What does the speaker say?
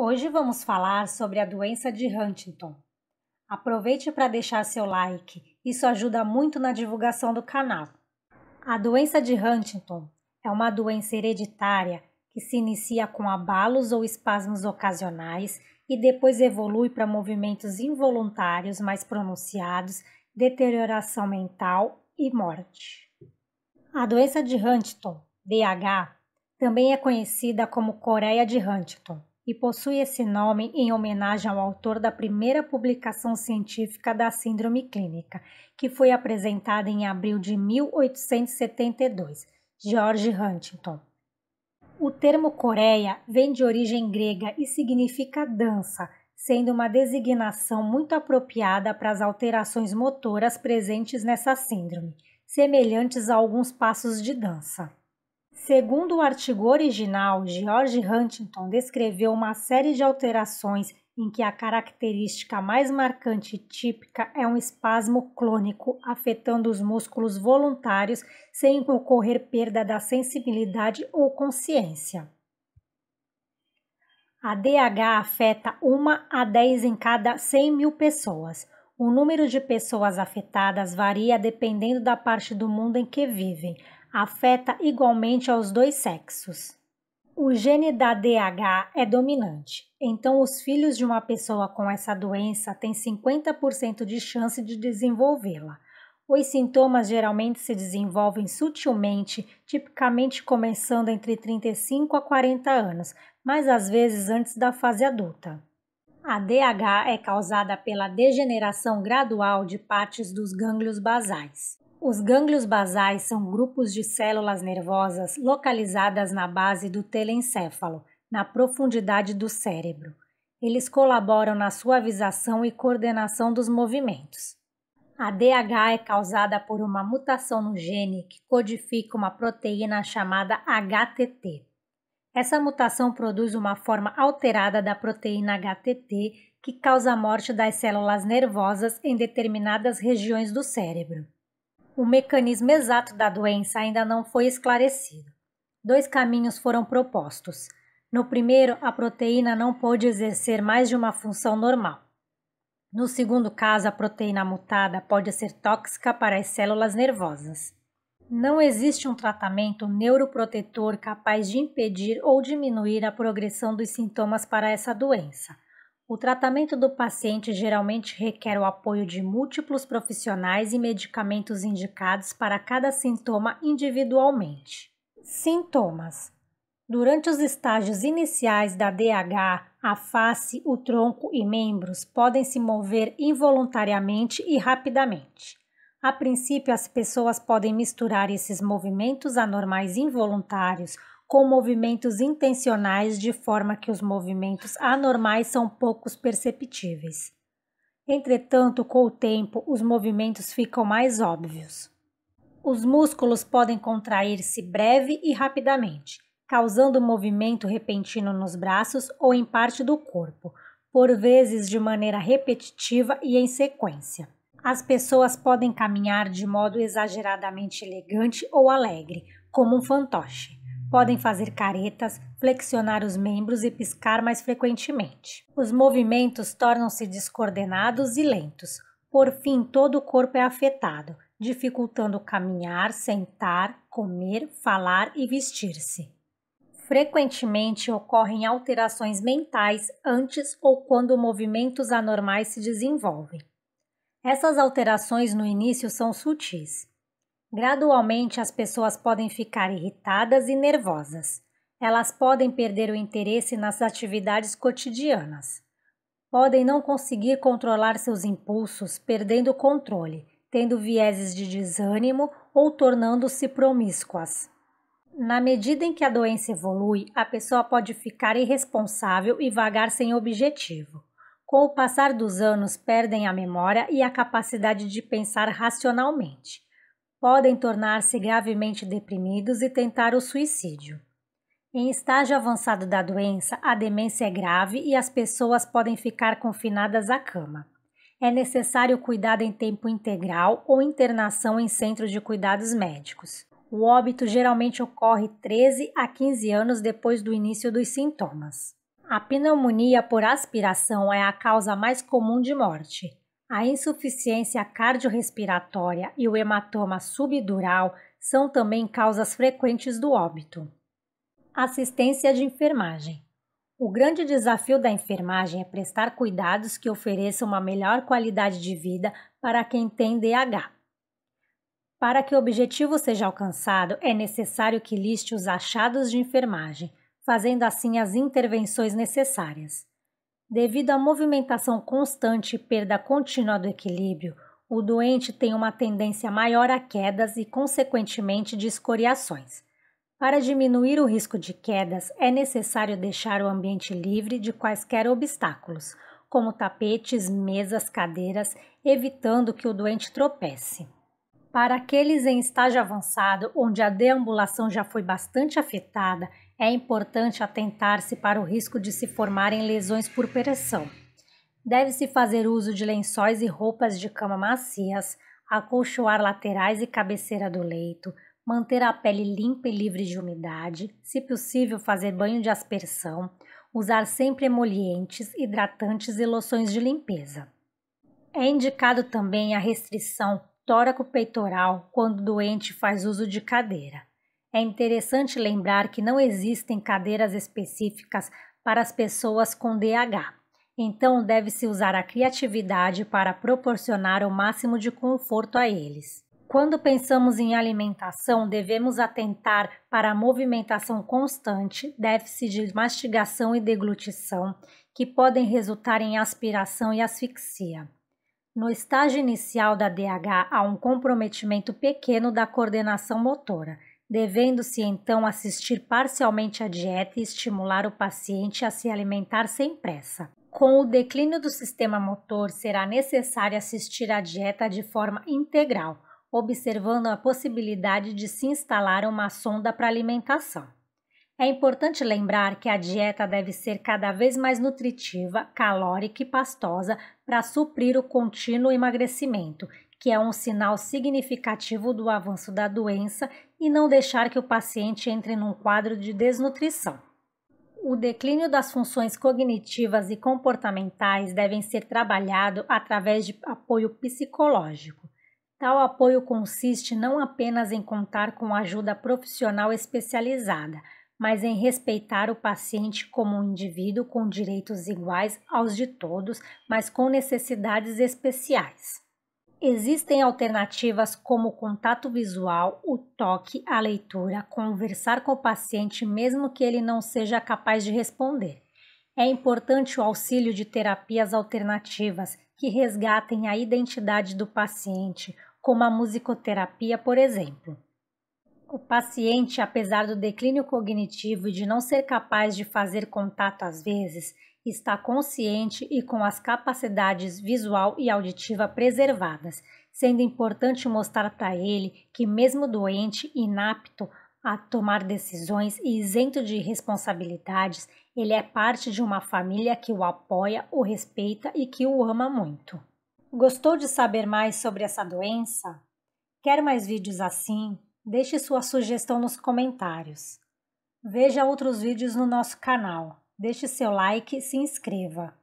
Hoje vamos falar sobre a doença de Huntington. Aproveite para deixar seu like, isso ajuda muito na divulgação do canal. A doença de Huntington é uma doença hereditária que se inicia com abalos ou espasmos ocasionais e depois evolui para movimentos involuntários mais pronunciados, deterioração mental e morte. A doença de Huntington, DH, também é conhecida como Coreia de Huntington e possui esse nome em homenagem ao autor da primeira publicação científica da síndrome clínica, que foi apresentada em abril de 1872, George Huntington. O termo Coreia vem de origem grega e significa dança, sendo uma designação muito apropriada para as alterações motoras presentes nessa síndrome, semelhantes a alguns passos de dança. Segundo o artigo original, George Huntington descreveu uma série de alterações em que a característica mais marcante e típica é um espasmo clônico afetando os músculos voluntários sem ocorrer perda da sensibilidade ou consciência. A DH afeta 1 a 10 em cada 100 mil pessoas. O número de pessoas afetadas varia dependendo da parte do mundo em que vivem. Afeta igualmente aos dois sexos. O gene da DH é dominante, então os filhos de uma pessoa com essa doença têm 50% de chance de desenvolvê-la. Os sintomas geralmente se desenvolvem sutilmente, tipicamente começando entre 35 a 40 anos, mas às vezes antes da fase adulta. A DH é causada pela degeneração gradual de partes dos gânglios basais. Os gânglios basais são grupos de células nervosas localizadas na base do telencéfalo, na profundidade do cérebro. Eles colaboram na suavização e coordenação dos movimentos. A DH é causada por uma mutação no gene que codifica uma proteína chamada HTT. Essa mutação produz uma forma alterada da proteína HTT que causa a morte das células nervosas em determinadas regiões do cérebro. O mecanismo exato da doença ainda não foi esclarecido. 2 caminhos foram propostos. No primeiro, a proteína não pôde exercer mais de uma função normal. No segundo caso, a proteína mutada pode ser tóxica para as células nervosas. Não existe um tratamento neuroprotetor capaz de impedir ou diminuir a progressão dos sintomas para essa doença. O tratamento do paciente geralmente requer o apoio de múltiplos profissionais e medicamentos indicados para cada sintoma individualmente. Sintomas: durante os estágios iniciais da DH, a face, o tronco e membros podem se mover involuntariamente e rapidamente. A princípio, as pessoas podem misturar esses movimentos anormais involuntários com movimentos intencionais de forma que os movimentos anormais são poucos perceptíveis. Entretanto, com o tempo, os movimentos ficam mais óbvios. Os músculos podem contrair-se breve e rapidamente, causando movimento repentino nos braços ou em parte do corpo, por vezes de maneira repetitiva e em sequência. As pessoas podem caminhar de modo exageradamente elegante ou alegre, como um fantoche. Podem fazer caretas, flexionar os membros e piscar mais frequentemente. Os movimentos tornam-se descoordenados e lentos. Por fim, todo o corpo é afetado, dificultando caminhar, sentar, comer, falar e vestir-se. Frequentemente ocorrem alterações mentais antes ou quando movimentos anormais se desenvolvem. Essas alterações no início são sutis. Gradualmente, as pessoas podem ficar irritadas e nervosas. Elas podem perder o interesse nas atividades cotidianas. Podem não conseguir controlar seus impulsos, perdendo o controle, tendo vieses de desânimo ou tornando-se promíscuas. Na medida em que a doença evolui, a pessoa pode ficar irresponsável e vagar sem objetivo. Com o passar dos anos, perdem a memória e a capacidade de pensar racionalmente. Podem tornar-se gravemente deprimidos e tentar o suicídio. Em estágio avançado da doença, a demência é grave e as pessoas podem ficar confinadas à cama. É necessário cuidado em tempo integral ou internação em centro de cuidados médicos. O óbito geralmente ocorre 13 a 15 anos depois do início dos sintomas. A pneumonia por aspiração é a causa mais comum de morte. A insuficiência cardiorrespiratória e o hematoma subdural são também causas frequentes do óbito. Assistência de enfermagem. O grande desafio da enfermagem é prestar cuidados que ofereçam uma melhor qualidade de vida para quem tem DH. Para que o objetivo seja alcançado, é necessário que liste os achados de enfermagem, fazendo assim as intervenções necessárias. Devido à movimentação constante e perda contínua do equilíbrio, o doente tem uma tendência maior a quedas e, consequentemente, de escoriações. Para diminuir o risco de quedas, é necessário deixar o ambiente livre de quaisquer obstáculos, como tapetes, mesas, cadeiras, evitando que o doente tropece. Para aqueles em estágio avançado, onde a deambulação já foi bastante afetada, é importante atentar-se para o risco de se formarem lesões por pressão. Deve-se fazer uso de lençóis e roupas de cama macias, acolchoar laterais e cabeceira do leito, manter a pele limpa e livre de umidade, se possível fazer banho de aspersão, usar sempre emolientes, hidratantes e loções de limpeza. É indicado também a restrição tóraco-peitoral quando o doente faz uso de cadeira. É interessante lembrar que não existem cadeiras específicas para as pessoas com DH, então deve-se usar a criatividade para proporcionar o máximo de conforto a eles. Quando pensamos em alimentação, devemos atentar para a movimentação constante, déficit de mastigação e deglutição, que podem resultar em aspiração e asfixia. No estágio inicial da DH, há um comprometimento pequeno da coordenação motora, devendo-se então assistir parcialmente à dieta e estimular o paciente a se alimentar sem pressa. Com o declínio do sistema motor, será necessário assistir à dieta de forma integral, observando a possibilidade de se instalar uma sonda para alimentação. É importante lembrar que a dieta deve ser cada vez mais nutritiva, calórica e pastosa para suprir o contínuo emagrecimento, que é um sinal significativo do avanço da doença, e não deixar que o paciente entre num quadro de desnutrição. O declínio das funções cognitivas e comportamentais devem ser trabalhado através de apoio psicológico. Tal apoio consiste não apenas em contar com ajuda profissional especializada, mas em respeitar o paciente como um indivíduo com direitos iguais aos de todos, mas com necessidades especiais. Existem alternativas como o contato visual, o toque, a leitura, conversar com o paciente mesmo que ele não seja capaz de responder. É importante o auxílio de terapias alternativas que resgatem a identidade do paciente, como a musicoterapia, por exemplo. O paciente, apesar do declínio cognitivo e de não ser capaz de fazer contato às vezes, está consciente e com as capacidades visual e auditiva preservadas, sendo importante mostrar para ele que mesmo doente, inapto a tomar decisões e isento de responsabilidades, ele é parte de uma família que o apoia, o respeita e que o ama muito. Gostou de saber mais sobre essa doença? Quer mais vídeos assim? Deixe sua sugestão nos comentários. Veja outros vídeos no nosso canal. Deixe seu like e se inscreva.